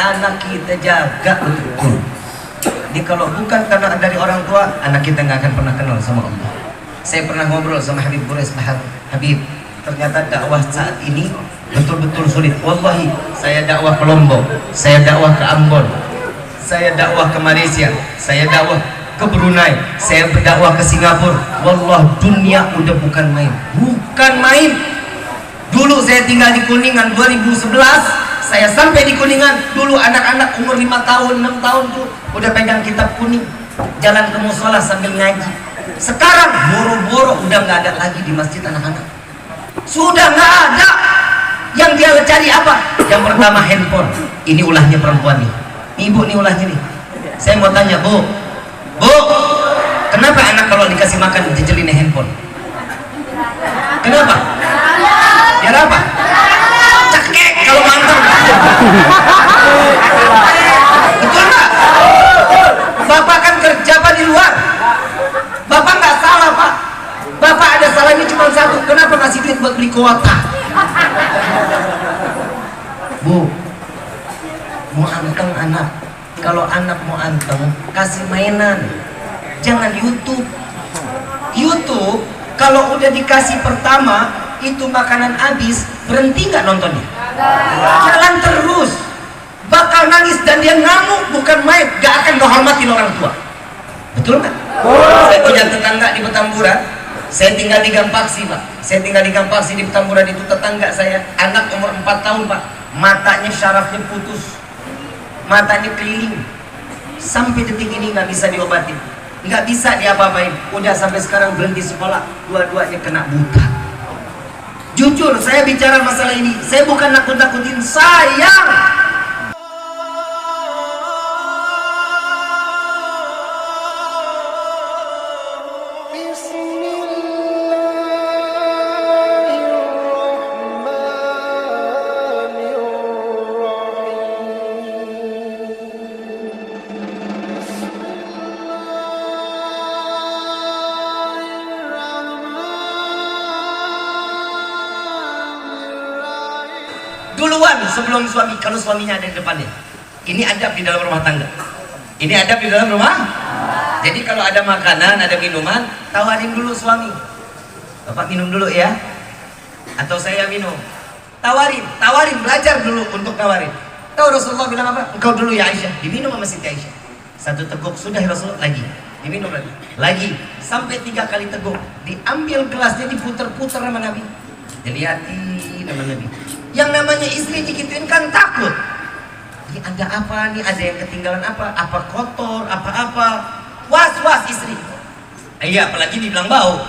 anak kita jaga betul. Jadi kalau bukan karena dari orang tua, anak kita nggak akan pernah kenal sama Allah. Saya pernah ngobrol sama Habib Burais Bahar. Habib, ternyata dakwah saat ini betul-betul sulit. Wallahi, saya dakwah ke Lombok, saya dakwah ke Ambon, saya dakwah ke Malaysia, saya dakwah ke Brunei, saya berdakwah ke Singapura. Wallah, dunia udah bukan main. Bukan main. Dulu saya tinggal di Kuningan 2011, saya sampai di Kuningan. Dulu anak-anak umur 5 tahun, 6 tahun tuh udah pegang kitab kuning, jalan ke musola sambil ngaji. Sekarang boro-boro udah nggak ada lagi di masjid anak-anak. Sudah nggak ada. Yang dia cari apa? Yang pertama handphone. Ini ulahnya perempuan nih. Ibu nih ulahnya nih. Saya mau tanya, Bu, kenapa anak kalau dikasih makan jejelin handphone? Kenapa? Biar apa? Cekek kalau mantap. Betul nggak? Bapak kan kerja Pak di luar. Bapak nggak salah Pak. Bapak ada salahnya cuma satu. Kenapa ngasih duit buat beli kuota? Bu, mau anteng anak. Kalau anak mau anteng, kasih mainan. Jangan YouTube. YouTube kalau udah dikasih pertama, itu makanan habis, berhenti nggak nontonnya? Jalan terus. Bakal nangis dan dia ngamuk bukan main. Gak akan menghormatin orang tua. Betul nggak? Saya punya tetangga di Petamburan. Saya tinggal di Gampaksi Pak. Saya tinggal di Gampaksi di Petamburan, itu tetangga saya. Anak umur 4 tahun Pak. Matanya syarafnya putus. Matanya keliling. Sampai detik ini nggak bisa diobatin. Nggak bisa diapa-apain. Udah sampai sekarang berhenti sekolah. Dua-duanya kena buta. Jujur saya bicara masalah ini. Saya bukan nakut-nakutin. Sayang. Duluan sebelum suami, kalau suaminya ada di depannya. Ini adab di dalam rumah tangga. Ini adab di dalam rumah. Jadi kalau ada makanan, ada minuman, tawarin dulu suami. Bapak minum dulu ya, atau saya minum. Tawarin, belajar dulu untuk tawarin. Tahu Rasulullah bilang apa? Engkau dulu ya Aisyah, diminum sama Siti Aisyah. Satu teguk sudah Rasulullah, lagi diminum lagi sampai 3 kali teguk. Diambil gelasnya, diputer-puter sama Nabi. Dilihatin sama Nabi. Yang namanya istri digituin kan takut. Ini ada apa nih? Ada yang ketinggalan apa? Apa kotor? Apa-apa? Was-was istri. Iya, apalagi dibilang bau.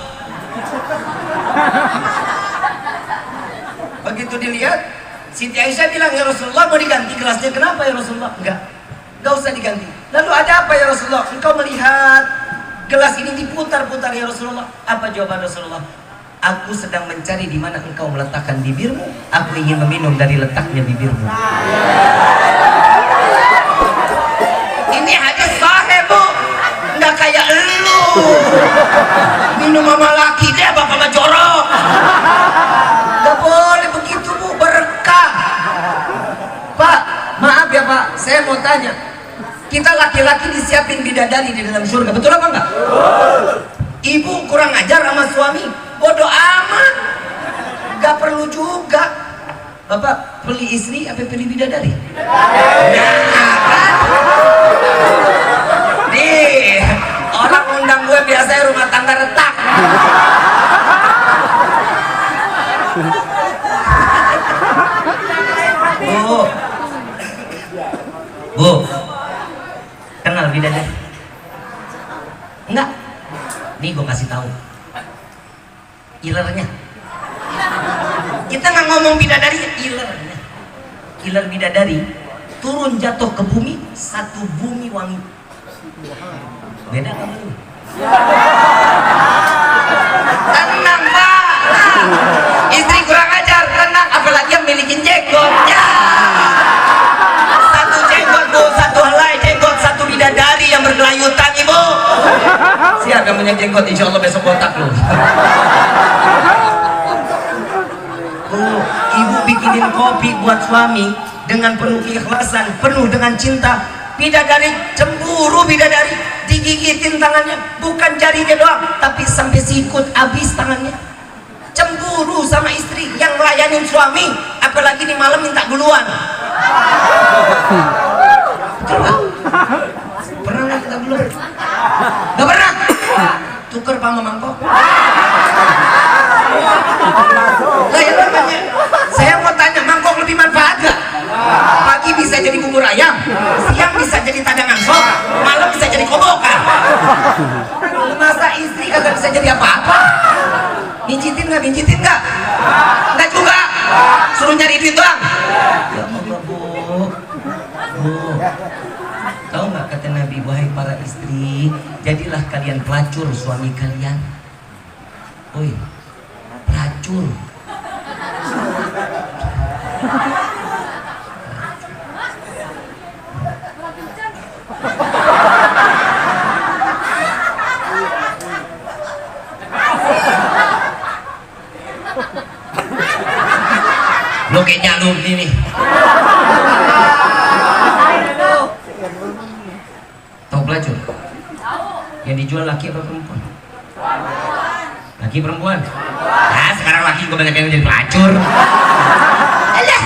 Begitu dilihat, Siti Aisyah bilang, ya Rasulullah mau diganti gelasnya. Kenapa ya Rasulullah? Enggak usah diganti. Lalu ada apa ya Rasulullah? Engkau melihat gelas ini diputar-putar ya Rasulullah. Apa jawaban Rasulullah? Aku sedang mencari di mana engkau meletakkan bibirmu. Aku ingin meminum dari letaknya bibirmu. Ini hadis sahih Bu. Nggak kayak elu minum sama laki dia bapak sama jorok. Nggak boleh begitu Bu, berkah. Pak, maaf ya Pak, saya mau tanya. Kita laki-laki disiapin bidadari di dalam surga, betul apa enggak? Ibu kurang ajar sama suami, bodoh amat, gak perlu juga. Bapak pilih istri apa pilih bidadari? Nah kan, nih orang undang gue biasanya rumah tangga retak. Bu, kenal bidadari? Enggak. Nih gue kasih tahu ilernya. Kita nggak ngomong bidadari, ilernya. Iler bidadari turun jatuh ke bumi, satu bumi wangi. Beda sama lu. Tenang Pak, istri kurang ajar, tenang. Apalagi yang milikin jenggotnya. Satu jenggot Bu, satu helai jenggot, satu bidadari yang bergelayutan Ibu. Siap yang punya jenggot, insya Allah besok botak lu. Oh, ibu bikin bikinin kopi buat suami dengan penuh keikhlasan, penuh dengan cinta. Bidadari cemburu, bidadari digigitin tangannya, bukan jarinya doang, tapi sampai sikut habis tangannya. Cemburu sama istri yang ngelayanin suami, apalagi di malam minta duluan. Coba. Pernah nggak kita duluan? Nggak pernah. Tuker sama mangkok. Lah ya namanya. Saya mau tanya, mangkok lebih manfaat gak? Pagi bisa jadi bubur ayam, siang bisa jadi tadangan sop, malam bisa jadi kobokan. Masa istri kagak bisa jadi apa-apa? Mincitin nggak? Mincitin nggak? Nggak juga. Suruh nyari duit doang. Ya Allah, Bu. Tahu nggak kata Nabi, wahai para istri, jadilah kalian pelacur suami kalian. Oi, pelacur. Lo kayak nyalum nih. Tahu pelacur? Yang dijual laki apa perempuan? Laki perempuan? Nah sekarang laki kebanyakan yang jadi pelacur. Alah.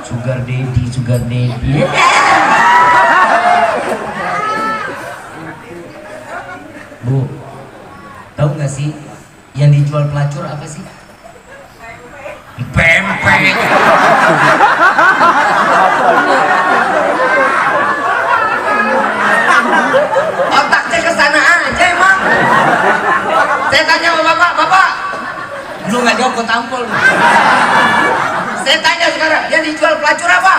Sugar daddy, sugar daddy. Bu, tahu nggak sih yang dijual pelacur apa sih? Pempek. Otaknya kesana aja emang. Saya tanya sama bapak, lu nggak jawab gue tampol. Saya tanya sekarang, yang dijual pelacur apa?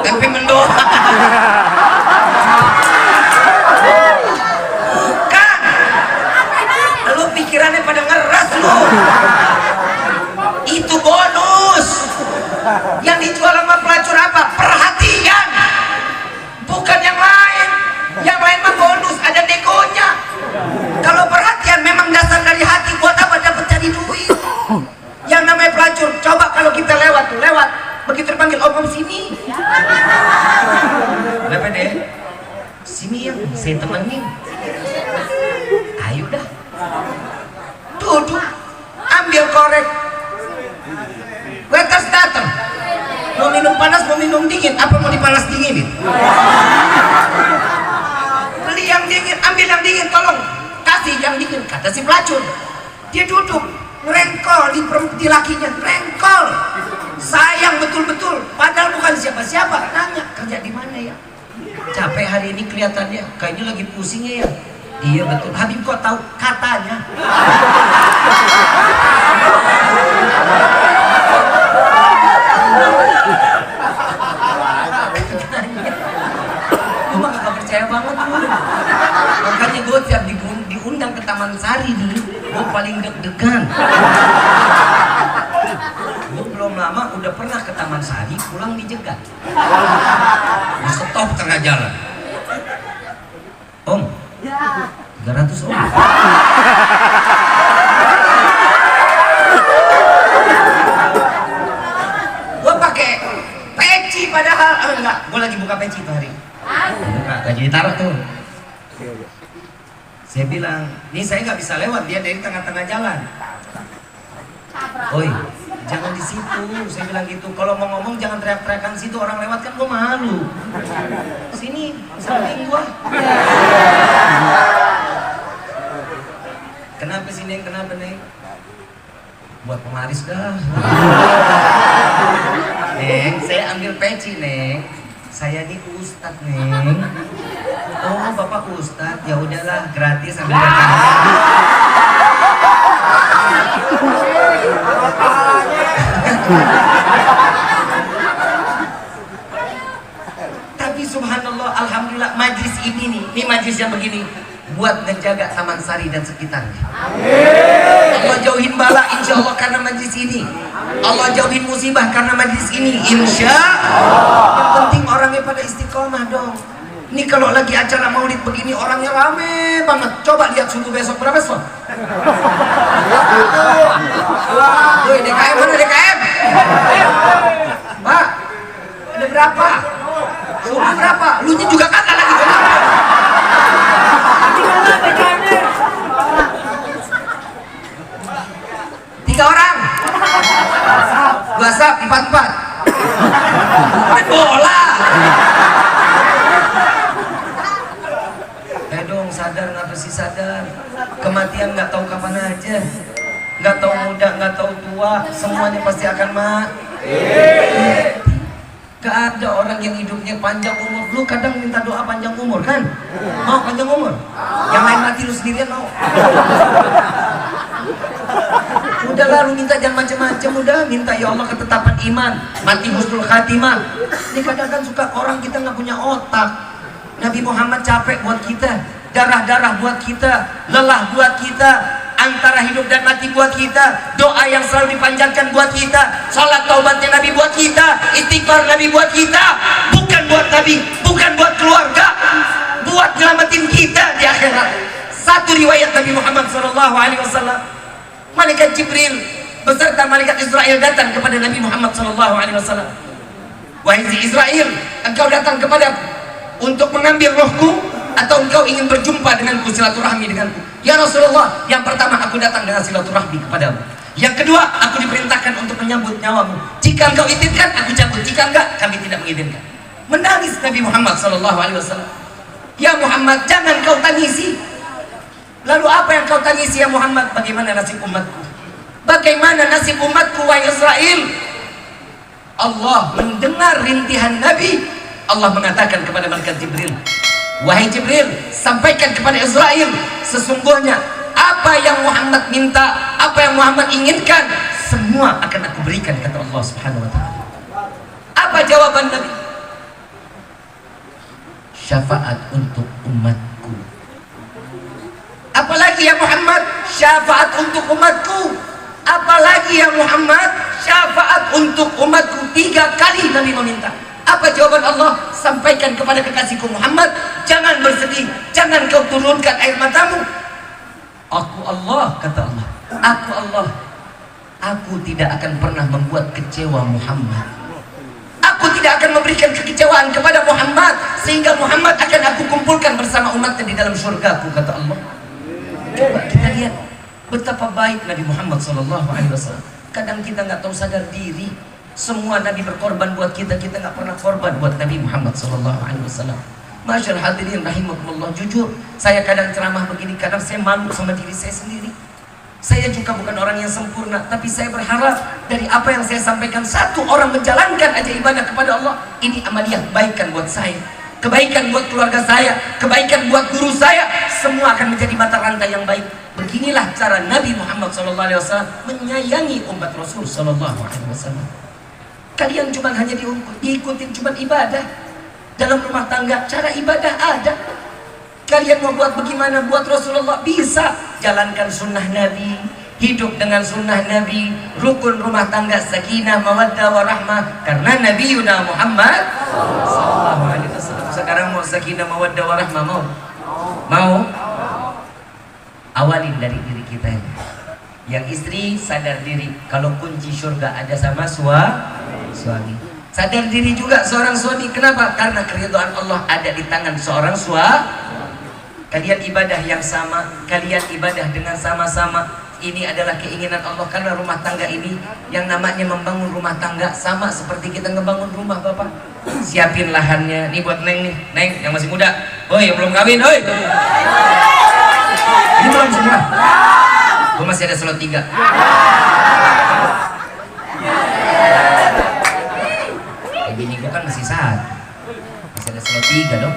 Tempe mendung. Bukan. Lu pikirannya pada ngeras lu. Itu bonus. Yang dijual sama pelacur apa? Perhatian. Bukan yang lain. Yang lain mah bonus, ada negonya. Kalau perhatian memang dasar dari hati, buat apa dapat jadi duit? Yang namanya pelacur, coba kalau kita lewat, begitu dipanggil om sini. Berapa deh? Sini ya, saya temenin. Ayo dah. Duduk, ambil korek. Waiters datang. Mau minum panas, mau minum dingin, apa mau dipanas dinginin? Beli yang dingin, ambil yang dingin, tolong kasih yang dingin, kata si pelacur. Dia duduk, ngerengkol di lakinya, ngerengkol. Sayang betul-betul, padahal bukan siapa-siapa. Nanya, kerja di mana ya? Capek hari ini kelihatannya, kayaknya lagi pusingnya ya. Iya betul. Habib kok tahu? Katanya. Gue mah gak percaya banget lu. Makanya gue tiap diundang ke Taman Sari nih, gue paling deg-degan. Gue belum lama udah pernah ke Taman Sari, pulang dijegat. Di stop tengah jalan. Om, 300 om. Gue pakai peci padahal enggak, gue lagi buka peci tuh hari. Enggak jadi taruh tuh. Saya bilang, nih saya nggak bisa lewat, dia dari tengah-tengah jalan. Oi, jangan di situ. Saya bilang gitu. Kalau mau ngomong jangan teriak-teriakan situ, orang lewat kan gue malu. Sini, samping gue. Kenapa sih Neng? Kenapa Neng? Buat penglaris dah. Neng, saya ambil peci Neng. Saya di Ustadz Neng. Oh Bapak Ustadz, ya udahlah gratis ambil berkah. Tapi subhanallah, alhamdulillah majlis ini nih majlis yang begini buat ngejaga Taman Sari dan sekitarnya. Allah jauhin bala insya Allah karena majlis ini. Allah jauhin musibah karena majlis ini insya Allah. Yang penting orangnya pada istiqomah dong. Ini kalau lagi acara maulid begini orangnya rame banget. Coba lihat subuh besok berapa slot? Woi, DKM mana DKM? Pak, ada berapa? Subuh berapa? Lu juga kata lagi. Tiga orang. WhatsApp 44. Main bola. Sadar, ngapa sih sadar? Kematian nggak tahu kapan aja, nggak tahu muda, nggak tahu tua, semuanya pasti akan mati. Gak ada orang yang hidupnya panjang umur. Lu kadang minta doa panjang umur kan? Mau panjang umur? Yang lain mati lu sendirian mau? Udah lalu minta jangan macam-macam, udah minta ya Allah ketetapan iman, mati husnul khatimah. Ini kadang kan suka orang kita nggak punya otak. Nabi Muhammad capek buat kita, darah-darah buat kita, lelah buat kita, antara hidup dan mati buat kita, doa yang selalu dipanjatkan buat kita, salat taubatnya Nabi buat kita, istighfar Nabi buat kita, bukan buat Nabi, bukan buat keluarga, buat nyelamatin kita di akhirat. Satu riwayat Nabi Muhammad SAW, malaikat Jibril beserta malaikat Israel datang kepada Nabi Muhammad SAW. Wahai si Israel, engkau datang kepadaku untuk mengambil rohku, atau engkau ingin berjumpa denganku, silaturahmi denganku? Ya Rasulullah, yang pertama aku datang dengan silaturahmi kepadamu. Yang kedua, aku diperintahkan untuk menyambut nyawamu. Jika engkau izinkan, aku cabut. Jika enggak, kami tidak mengizinkan. Menangis Nabi Muhammad SAW. Ya Muhammad, jangan kau tangisi. Lalu apa yang kau tangisi ya Muhammad? Bagaimana nasib umatku? Bagaimana nasib umatku wahai Israel? Allah mendengar rintihan Nabi. Allah mengatakan kepada malaikat Jibril, wahai Jibril, sampaikan kepada Israel, sesungguhnya apa yang Muhammad minta, apa yang Muhammad inginkan, semua akan aku berikan, kata Allah Subhanahu wa ta'ala. Apa jawaban Nabi? Syafaat untuk umatku. Apalagi ya Muhammad? Syafaat untuk umatku. Apalagi ya Muhammad? Syafaat untuk umatku. 3 kali Nabi meminta. Apa jawaban Allah? Sampaikan kepada kekasihku Muhammad, jangan bersedih, jangan kau turunkan air matamu. Aku Allah, kata Allah, aku Allah, aku tidak akan pernah membuat kecewa Muhammad. Aku tidak akan memberikan kekecewaan kepada Muhammad, sehingga Muhammad akan aku kumpulkan bersama umatnya di dalam surgaku, kata Allah. Coba kita lihat betapa baik Nabi Muhammad SAW. Kadang kita nggak tahu sadar diri. Semua Nabi berkorban buat kita, kita nggak pernah korban buat Nabi Muhammad SAW. Masyaallah hadirin rahimakumullah, jujur saya kadang ceramah begini, kadang saya malu sama diri saya sendiri. Saya juga bukan orang yang sempurna, tapi saya berharap dari apa yang saya sampaikan, satu orang menjalankan aja ibadah kepada Allah, ini amaliyah kebaikan buat saya, kebaikan buat keluarga saya, kebaikan buat guru saya, semua akan menjadi mata rantai yang baik. Beginilah cara Nabi Muhammad SAW menyayangi umat Rasul SAW. Kalian cuma hanya diikutin cuma ibadah dalam rumah tangga, cara ibadah ada. Kalian mau buat bagaimana buat Rasulullah, bisa jalankan sunnah Nabi, hidup dengan sunnah Nabi, rukun rumah tangga sakinah mawaddah warahmah, karena Nabi Yuna Muhammad SAW. Sekarang mau sakinah mawaddah warahmah, mau awalin dari diri kita ini. Yang istri sadar diri kalau kunci surga ada sama suami. Sadar diri juga seorang suami. Kenapa? Karena keridhaan Allah ada di tangan seorang suami. Kalian ibadah yang sama, kalian ibadah dengan sama-sama. Ini adalah keinginan Allah, karena rumah tangga ini yang namanya membangun rumah tangga sama seperti kita ngebangun rumah, Bapak. Siapin lahannya. Nih buat Neng nih, Neng yang masih muda. Woi, yang belum kawin, woi. Ini belum semua. Gue masih ada slot 3. Bini gue kan masih satu, masih ada slot 3 dong.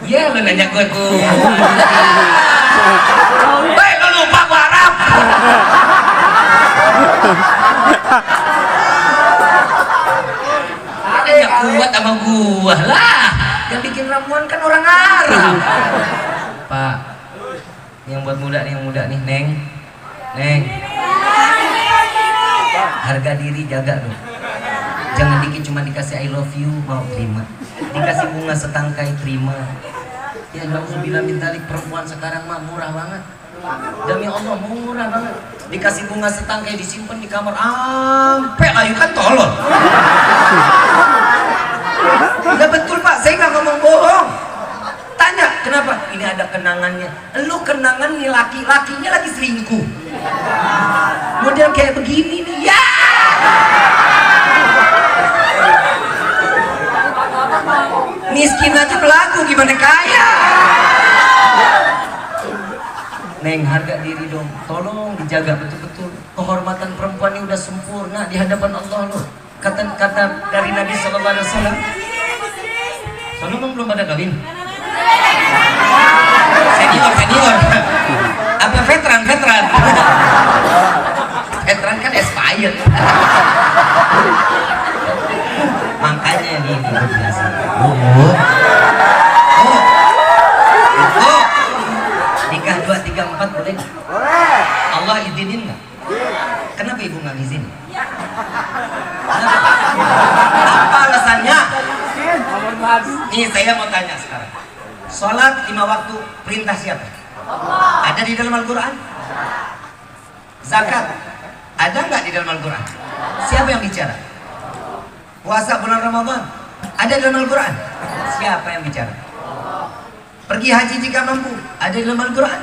Ya lu nanya gue baik lu lupa gue Arab. Ada yang kuat sama gua lah, yang bikin ramuan kan orang Arab. Pak, yang buat muda nih, yang muda nih, Neng, harga diri jaga dong. Jangan dikit cuma dikasih I love you mau terima, dikasih bunga setangkai terima. Ya nauzubillah min dzalik, perempuan sekarang mah murah banget. Demi Allah murah banget. Dikasih bunga setangkai disimpan di kamar ampe ayu kan tolol. Enggak betul Pak, saya nggak ngomong bohong. Tanya kenapa? Ini ada kenangannya. Lu kenangan nih laki-lakinya lagi selingkuh. Model kayak begini nih ya. Miskin aja belagu gimana kaya. Neng, harga diri dong, tolong dijaga betul-betul. Kehormatan perempuan ini udah sempurna di hadapan Allah loh. Kata dari Nabi Sallallahu Alaihi Wasallam. Soalnya belum pada kawin. Senior. Apa veteran? Veteran kan expired. Makanya ini biasa. Nikah 2, 3, 4 boleh? Allah izinin nggak? Kenapa ibu nggak izinin? Apa alasannya? Nih saya mau tanya sekarang. Sholat 5 waktu perintah siapa? Ada di dalam Al-Quran? Zakat ada nggak di dalam Al-Quran? Siapa yang bicara? Puasa bulan Ramadan ada di dalam Al-Quran? Siapa yang bicara? Pergi haji jika mampu ada di dalam Al-Quran?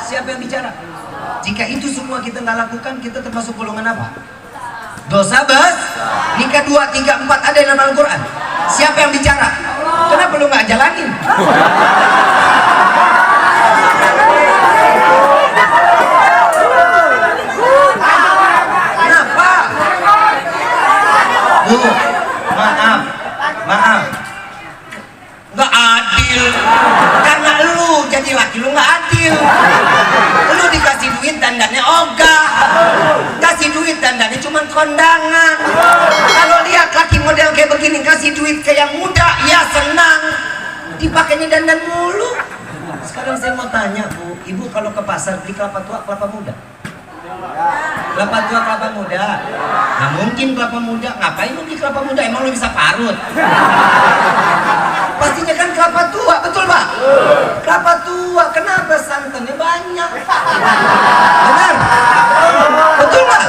Siapa yang bicara? Jika itu semua kita nggak lakukan, kita termasuk golongan apa? Dosa bes. Nikah 2, 3, 4 ada di dalam Al-Quran? Siapa yang bicara? Kenapa lu nggak jalanin? Kenapa? Bu, maaf, nggak adil. Karena lu jadi laki lu nggak adil. Lu dikasih duit dandannya ogah, kasih duit dandannya cuma kondangan. Kalau lihat laki model kayak begini kasih duit ke yang muda, ya senang. Dipakainya dandan mulu. Sekarang saya mau tanya Bu, ibu kalau ke pasar beli kelapa tua, kelapa muda? Kelapa tua, kelapa muda. Nah mungkin kelapa muda, ngapain lu beli kelapa muda? Emang lu bisa parut? Pastinya kan kelapa tua, betul Pak? Kelapa tua, kenapa santannya banyak? Benar? Betul Pak?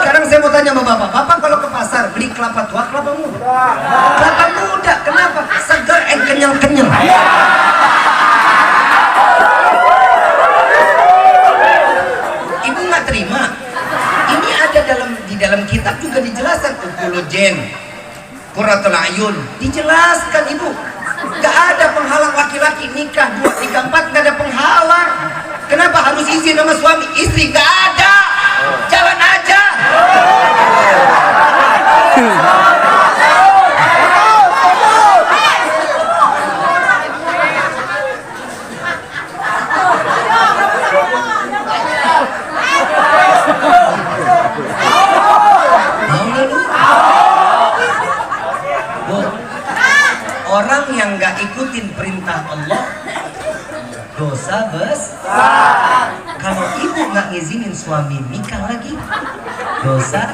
Sekarang saya mau tanya sama Bapak, Bapak kalau ke pasar beli kelapa tua, kelapa muda? Kelapa muda, kenapa? Segar and kenyal-kenyal. Ibu nggak terima? Ini ada di dalam kitab juga dijelaskan ukulujen, qurratul ayun, dijelaskan Ibu. Gak ada penghalang laki-laki nikah 2, 3, 4, gak ada penghalang. Kenapa harus izin sama suami istri? Gak ada, jalan aja. Orang yang gak ikutin perintah Allah dosa besar. Kalau ibu gak ngizinin suami nikah lagi dosa.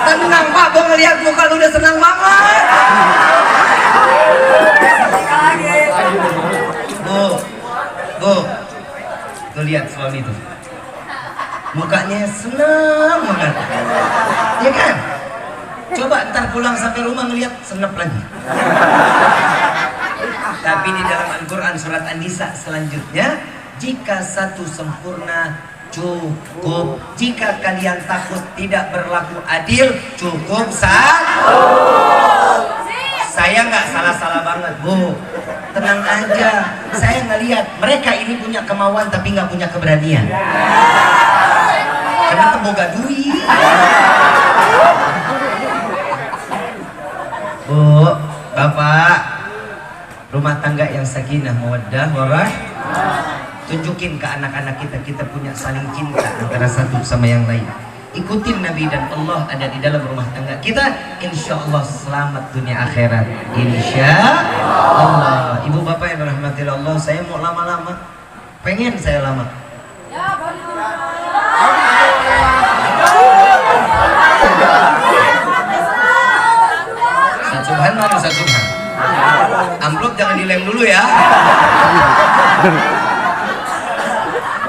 Tenang Pak, gue ngeliat muka lu udah senang banget. Bu, tuh lihat suami tuh, mukanya senang banget, ya kan? Coba ntar pulang sampai rumah ngeliat senep lagi. Tapi di dalam Al-Quran surat An-Nisa selanjutnya, jika satu sempurna cukup, jika kalian takut tidak berlaku adil cukup satu. Saya nggak salah-salah banget Bu, tenang aja. Saya ngelihat mereka ini punya kemauan tapi nggak punya keberanian. Karena temboga duit. Bu, Bapak, rumah tangga yang sakinah mawaddah warahmah. Tunjukin ke anak-anak kita, kita punya saling cinta antara satu sama yang lain. Ikutin Nabi dan Allah ada di dalam rumah tangga kita. Insya Allah selamat dunia akhirat. Insya Allah. Ibu bapak yang dirahmati Allah, saya mau lama-lama. Pengen saya lama. dilem dulu ya.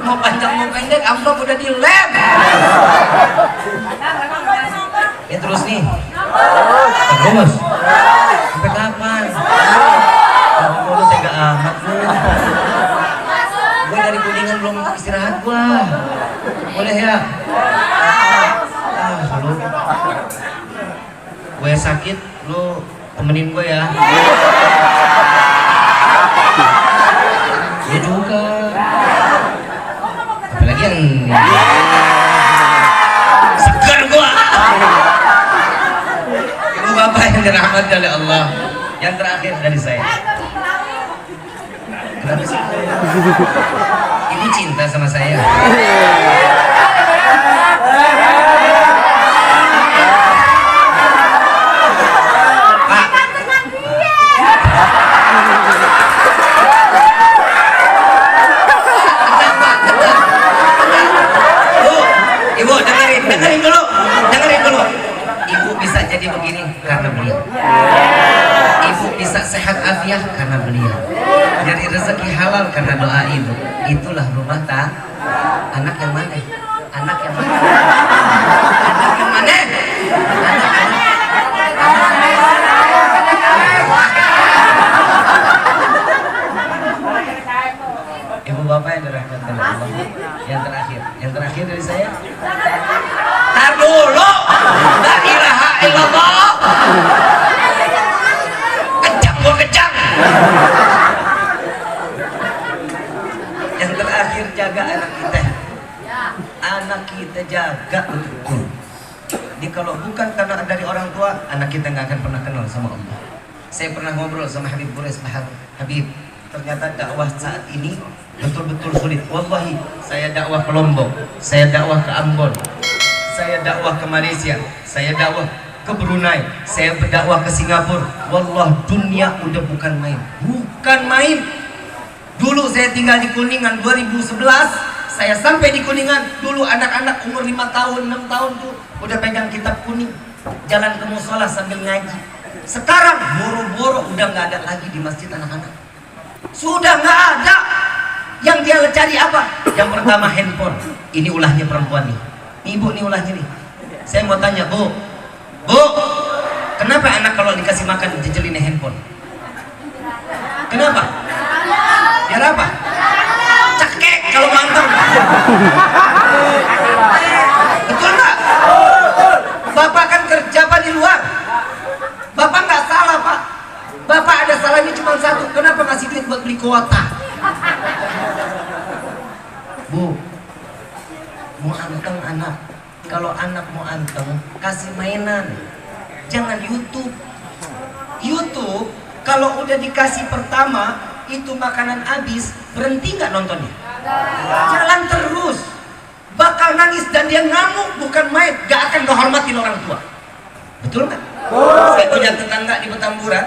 Mau panjang mau pendek, amplop udah dilem. Ya terus nih. Terus. Sampai kapan? Kamu lu tega amat lu. Gue dari Kuningan belum istirahat gua. Boleh ya? Lu. Gue sakit, lu temenin gue ya. Lu juga. Apalagi yang segar gua. Ibu bapak yang dirahmati oleh Allah. Yang terakhir dari saya. Kenapa sih? Ibu cinta sama saya. Dengerin dulu. Ibu bisa jadi begini karena beliau. Ibu bisa sehat afiat karena beliau. Jadi rezeki halal karena doa ibu. Itulah rumah tangga. Anak yang mana? Anak yang mana? Anak yang mana? Ibu bapak yang dirahmati Allah. Yang terakhir dari saya. Tar dulu. La ilaha illallah. Kejang. Yang terakhir jaga anak kita. Anak kita jaga betul. Jadi kalau bukan karena dari orang tua, anak kita nggak akan pernah kenal sama Allah. Saya pernah ngobrol sama Habib Burais Bahar. Habib, ternyata dakwah saat ini betul-betul sulit. Wallahi, saya dakwah ke Lombok, saya dakwah ke Ambon, saya dakwah ke Malaysia, saya dakwah ke Brunei, saya berdakwah ke Singapura. Wallah, dunia udah bukan main. Dulu saya tinggal di Kuningan 2011, saya sampai di Kuningan. Dulu anak-anak umur 5 tahun, 6 tahun tuh udah pegang kitab kuning, jalan ke musola sambil ngaji. Sekarang boro-boro udah nggak ada lagi di masjid anak-anak. Sudah nggak ada. Yang dia cari apa? Yang pertama handphone. Ini ulahnya perempuan nih. Ibu nih ulahnya nih. Saya mau tanya, Bu, kenapa anak kalau dikasih makan jejelin handphone? Kenapa? Biar apa? Cekek kalau mantap. Betul nggak? Bapak kan kerja Pak di luar. Bapak nggak salah Pak. Bapak ada salahnya cuma satu. Kenapa ngasih duit buat beli kuota? Bu, mau anteng anak. Kalau anak mau anteng, kasih mainan. Jangan YouTube. YouTube kalau udah dikasih pertama, itu makanan habis, berhenti nggak nontonnya? Jalan terus. Bakal nangis dan dia ngamuk bukan main. Gak akan kehormatin orang tua. Betul nggak? Saya punya tetangga di Petamburan.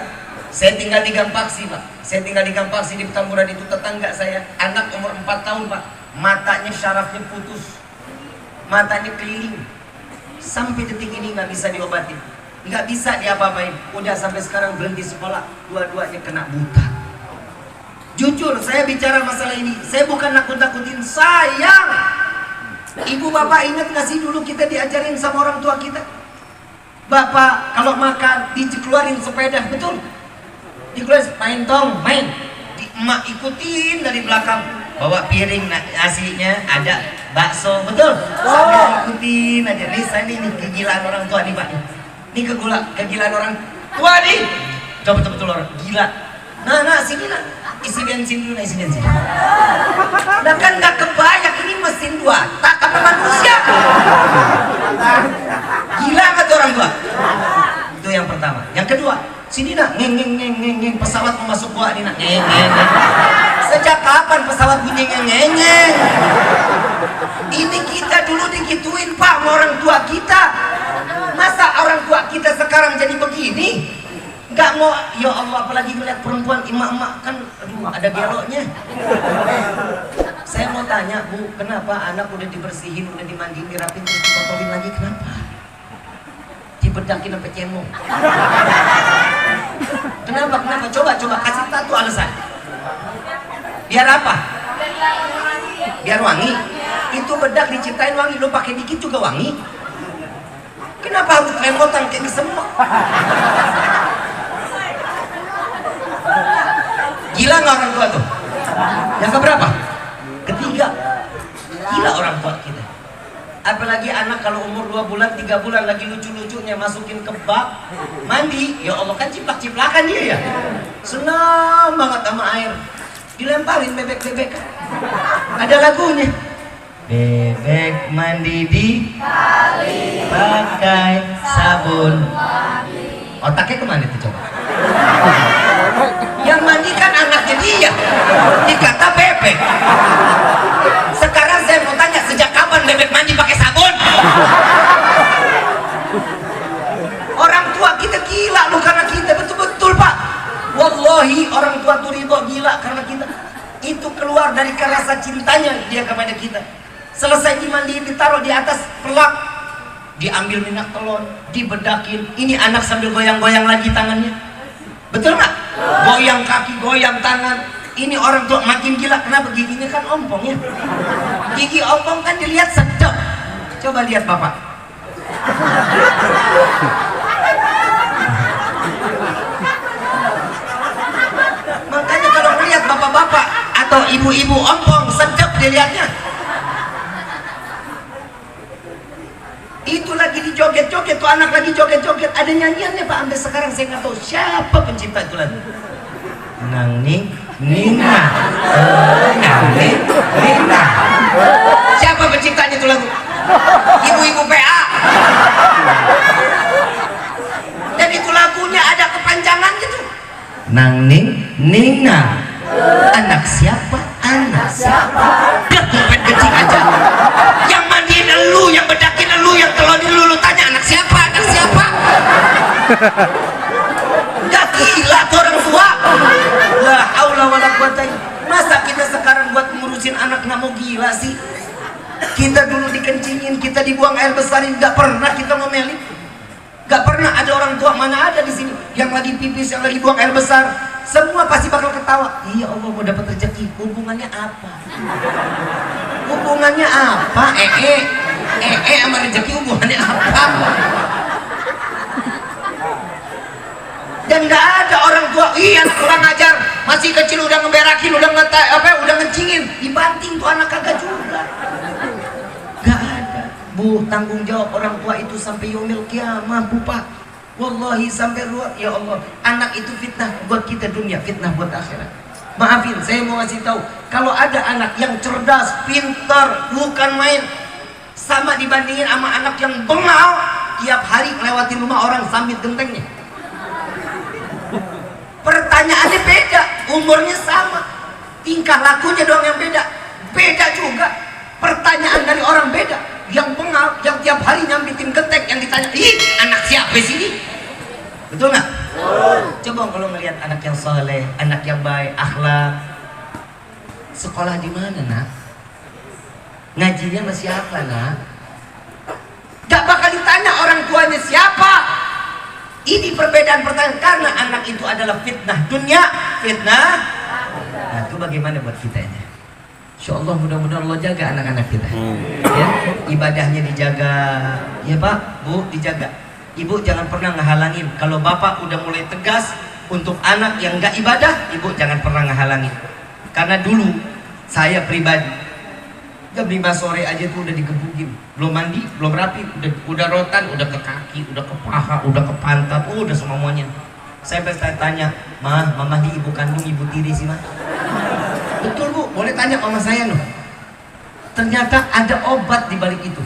Saya tinggal di Gampaksi Pak. Saya tinggal di Gampaksi di Petamburan, itu tetangga saya. Anak umur 4 tahun Pak. Matanya syarafnya putus. Matanya keliling. Sampai detik ini nggak bisa diobatin. Nggak bisa diapa-apain. Udah sampai sekarang berhenti sekolah. Dua-duanya kena buta. Jujur saya bicara masalah ini. Saya bukan nakut-nakutin. Sayang. Ibu bapak ingat nggak sih dulu kita diajarin sama orang tua kita? Bapak kalau makan dikeluarin sepeda, betul? Dikeluarin main tong, main. Emak ikutin dari belakang, bawa piring nasinya ada bakso, betul? Sambil ikutin aja. Nih saya ini kegilaan orang tua nih Pak. Ini kegilaan orang tua nih. Coba betul orang gila. Nah sini nak, isi bensin dulu, isi bensin. Nah kan nggak kebayang ini mesin dua tak apa manusia. Gila nggak tuh orang tua? Itu yang pertama. Yang kedua, sini nak, ngeng pesawat mau masuk gua nih nak, ngeng. Sejak kapan pesawat bunyi ngeng? Ini kita dulu digituin Pak sama orang tua kita. Masa orang tua kita sekarang jadi begini? Nggak mau, ya Allah, apalagi melihat perempuan emak-emak kan, aduh ada geloknya. Saya mau tanya Bu, kenapa anak udah dibersihin, udah dimandiin, dirapin, terus dikotorin lagi, kenapa? Dibedakin sampai cemong. Kenapa? Coba kasih satu alasan. Biar apa? Biar wangi. Itu bedak diciptain wangi, lo pakai dikit juga wangi. Kenapa harus remotan kayak semua? Gila nggak orang tua tuh? Yang keberapa? Ketiga. Gila orang tua kita. Apalagi anak kalau umur 2 bulan, 3 bulan lagi lucu-lucunya masukin ke bak mandi. Ya Allah, kan ciplak-ciplakan dia ya. Senang banget sama air. Dilemparin bebek-bebek. Ada lagunya. Bebek mandi di kali pakai sabun. Otaknya kemana tuh coba? Yang mandi kan anaknya dia. Dikata bebek. Sekarang saya mau tanya, sejak kapan bebek mandi pakai sabun? Orang tua kita gila loh karena kita, betul-betul Pak. Wallahi orang tua tuh ridho gila karena kita. Itu keluar dari rasa cintanya dia kepada kita. Selesai dimandiin, ditaruh di atas pelak, diambil minyak telon, dibedakin. Ini anak sambil goyang-goyang lagi tangannya. Betul nggak? Goyang kaki, goyang tangan. Ini orang tua makin gila. Kenapa? Giginya kan ompong ya. Gigi ompong kan dilihat sedap. Coba lihat bapak. Makanya kalau melihat bapak-bapak atau ibu-ibu ompong sedap dilihatnya. Itu lagi dijoget-joget tuh anak, lagi joget-joget. Ada nyanyiannya Pak, sampai sekarang saya nggak tahu siapa pencipta itu lagu. Nang ning nina, nang ning nina. Siapa penciptanya itu lagu? Ibu-ibu PA. Dan itu lagunya ada kepanjangan gitu. Nang ning nina. Anak siapa? Anak siapa? Dia kumpet kecil aja. Yang mandiin elu, yang bedakin elu, yang telonin lu tanya anak siapa? Anak siapa? Gak gila tuh orang tua. La haula wala quwata. Masa kita sekarang buat ngurusin anak nggak mau gila sih? Kita dulu dikencingin, kita dibuang air besarin, gak pernah kita ngomelin. Gak pernah ada orang tua, mana ada di sini yang lagi pipis, yang lagi buang air besar. Semua pasti bakal ketawa. Iya Allah, mau dapat rezeki. Hubungannya apa? Hubungannya apa? Sama rezeki hubungannya apa? Dan nggak ada orang tua. Iya, anak kurang ajar, masih kecil udah ngeberakin, udah udah ngencingin, dibanting tuh anak kagak juga. Gak ada. Bu, tanggung jawab orang tua itu sampai yaumil kiamah, Bu Pak. Wallahi sampai luar. Ya Allah, anak itu fitnah buat kita dunia, fitnah buat akhirat. Maafin, saya mau ngasih tahu, kalau ada anak yang cerdas, pintar, bukan main, sama dibandingin sama anak yang bengal, tiap hari melewati rumah orang sambil gentengnya. Pertanyaannya beda, umurnya sama, tingkah lakunya doang yang beda. Beda juga. Pertanyaan dari orang beda. Yang bengal, yang tiap hari nyambitin genteng, yang ditanya, ih anak siapa sini? Betul nggak? Coba kalau melihat anak yang soleh, anak yang baik, akhlak. Sekolah di mana nak? Ngajinya sama siapa nak? Gak bakal ditanya orang tuanya siapa. Ini perbedaan pertanyaan, karena anak itu adalah fitnah dunia, fitnah. Nah itu bagaimana buat kita ini? Insya Allah mudah-mudahan Allah jaga anak-anak kita. Ya, ibadahnya dijaga, ya Pak, Bu, dijaga. Ibu jangan pernah ngehalangin. Kalau Bapak udah mulai tegas untuk anak yang gak ibadah, Ibu jangan pernah ngehalangin. Karena dulu saya pribadi jam 5 sore aja tuh udah digebukin, belum mandi, belum rapi, udah rotan, udah ke kaki, udah ke paha, udah ke pantat, udah semuanya. Saya tanya, mama di ibu kandung, ibu tiri sih mah. Betul Bu, boleh tanya mama saya loh. Ternyata ada obat di balik itu.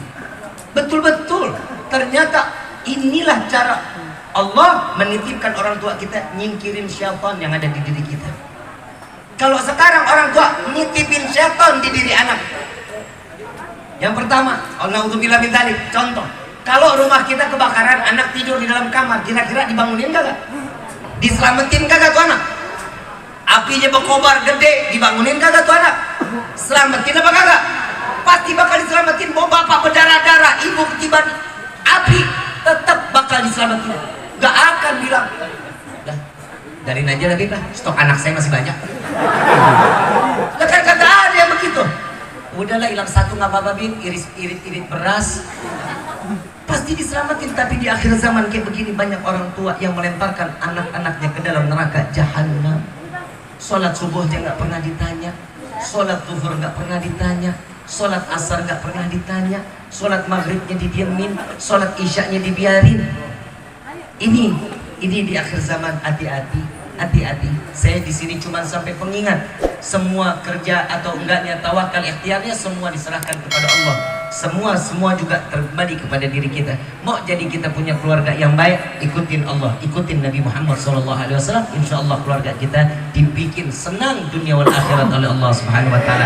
Betul-betul. Ternyata inilah cara Allah menitipkan orang tua kita nyingkirin syaitan yang ada di diri kita. Kalau sekarang orang tua nitipin syaitan di diri anak. Yang pertama, naudzubillah min dzalik. Contoh, kalau rumah kita kebakaran, anak tidur di dalam kamar, kira-kira dibangunin kagak? Diselamatin kagak tuh anak? Apinya berkobar gede, dibangunin kagak tuh anak? Selamatin apa kagak? Pasti bakal diselamatin. Mau bapak berdarah-darah, ibu ketiban api, tetap bakal diselamatin. Gak akan bilang, Dari aja Habib lah, stok anak saya masih banyak. Kan kagak ada yang begitu. Udahlah hilang satu nggak apa-apa Habib, irit beras. Pasti diselamatin. Tapi di akhir zaman kayak begini banyak orang tua yang melemparkan anak-anaknya ke dalam neraka jahanam. Sholat subuhnya nggak pernah ditanya, sholat zuhur nggak pernah ditanya, sholat asar nggak pernah ditanya, sholat maghribnya didiemin, sholat isyaknya dibiarin. Ini di akhir zaman. Hati-hati. Saya di sini cuma sampai pengingat. Semua kerja atau enggaknya, tawakal, ikhtiarnya semua diserahkan kepada Allah. Semua juga kembali kepada diri kita. Mau jadi kita punya keluarga yang baik, ikutin Allah, ikutin Nabi Muhammad SAW. Insya Allah keluarga kita dibikin senang dunia wal akhirat oleh Allah Subhanahu Wa Taala.